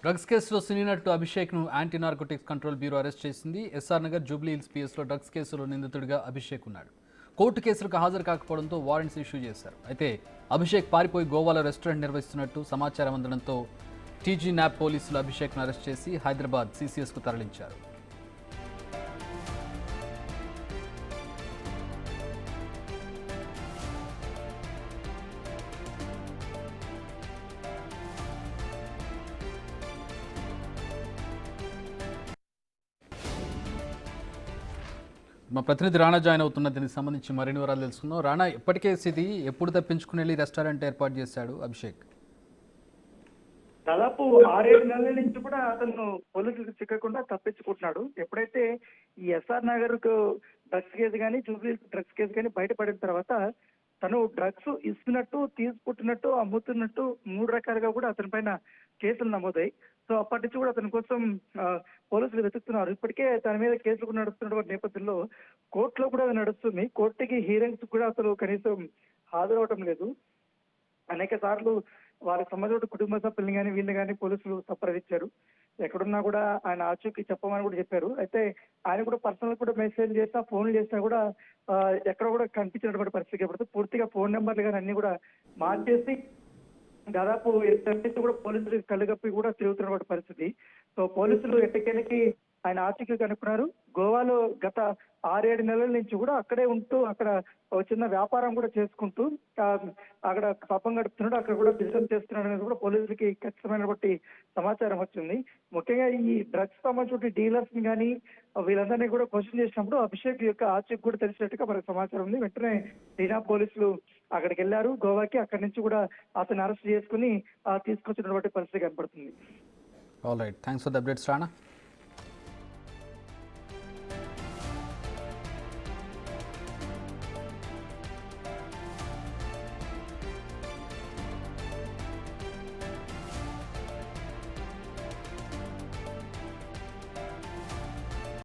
Drugs కేసులో సినీ నటుడు అభిషేక్ను anti narcotics control bureau arrest చేసింది. ఎస్ఆర్ నగర్ జూబ్లీ హిల్స్ పిఎస్లో డ్రగ్స్ కేసులో నిందితుడిగా అభిషేక్ ఉన్నాడు. కోర్టు కేసులకు హాజరు కాకపోవడంతో వారెంట్స్ ఇష్యూ చేశారు. అయితే అభిషేక్ పారిపోయి గోవాలో రెస్టారెంట్ నిర్వహిస్తున్నట్టు సమాచారం అందడంతో టీజీ న్యాప్ పోలీసులు అభిషేక్ను అరెస్ట్ చేసి హైదరాబాద్ సీసీఎస్కు తరలించారు. మా ప్రతినిధి రాణా జాయిన్ అవుతున్న దీనికి సంబంధించి మరిన్ని వివరాలు తెలుసుకుందాం. రాణా, ఇప్పటికే స్థితి ఎప్పుడు తప్పించుకుని వెళ్ళి రెస్టారెంట్ ఏర్పాటు చేశాడు అభిషేక్? దాదాపు 6-7 నెలల నుంచి కూడా అతను పోలీసులకు చిక్కకుండా తప్పించుకుంటున్నాడు. ఎప్పుడైతే ఈ ఎస్ఆర్ నగర్ డ్రగ్స్ కేసు కానీ జూబ్లీ డ్రగ్స్ కేసు కానీ బయటపడిన తర్వాత తను డ్రగ్స్ ఇస్తున్నట్టు, తీసుకుంటున్నట్టు, అమ్ముతున్నట్టు 3 రకాలుగా కూడా అతని పైన కేసులు నమోదాయి. సో అప్పటి నుంచి కూడా అతని కోసం పోలీసులు వెతుకుతున్నారు. ఇప్పటికే తన మీద కేసులు కూడా నడుస్తున్నటువంటి నేపథ్యంలో కోర్టులో కూడా అది నడుస్తుంది. కోర్టుకి హీరింగ్స్ కూడా అసలు కనీసం హాజరవటం లేదు. అనేక సార్లు వారికి సంబంధించిన కుటుంబ సభ్యుల్ని కానీ వీళ్ళని కానీ పోలీసులు సంప్రదించారు. ఎక్కడున్నా కూడా ఆయన ఆచూకీ చెప్పమని కూడా చెప్పారు. అయితే ఆయన కూడా పర్సనల్ కూడా మెసేజ్ చేసినా, ఫోన్లు చేసినా కూడా ఎక్కడ కూడా కనిపించినటువంటి పరిస్థితి కనబడుతుంది. పూర్తిగా ఫోన్ నెంబర్లు కానీ అన్ని కూడా మార్చేసి దాదాపు కూడా పోలీసులు కళ్ళుగప్పి కూడా తిరుగుతున్నటువంటి పరిస్థితి. సో పోలీసులు ఎట్టకేలకి ఆయన ఆచూకీ కనుక్కున్నారు. గోవాలో గత 6-7 నెలల నుంచి కూడా అక్కడే ఉంటూ అక్కడ ఒక చిన్న వ్యాపారం కూడా చేసుకుంటూ అక్కడ పాపం గడుపుతున్నాడు, అక్కడ కూడా బిజినెస్ చేస్తున్నాడు అనేది కూడా పోలీసులకి ఖచ్చితమైనటువంటి సమాచారం వచ్చింది. ముఖ్యంగా ఈ డ్రగ్స్ సంబంధించిన డీలర్స్ ని కానీ వీళ్ళందరినీ కూడా క్వశ్చన్ చేసినప్పుడు అభిషేక్ యొక్క ఆచూకీ కూడా తెలిసినట్టుగా మనకు సమాచారం ఉంది. వెంటనే టీనా పోలీసులు అక్కడికి వెళ్లారు గోవాకి. అక్కడి నుంచి కూడా అతను అరెస్ట్ చేసుకుని తీసుకొచ్చినటువంటి పరిస్థితి కనపడుతుంది. All right, thanks for the updates Rana.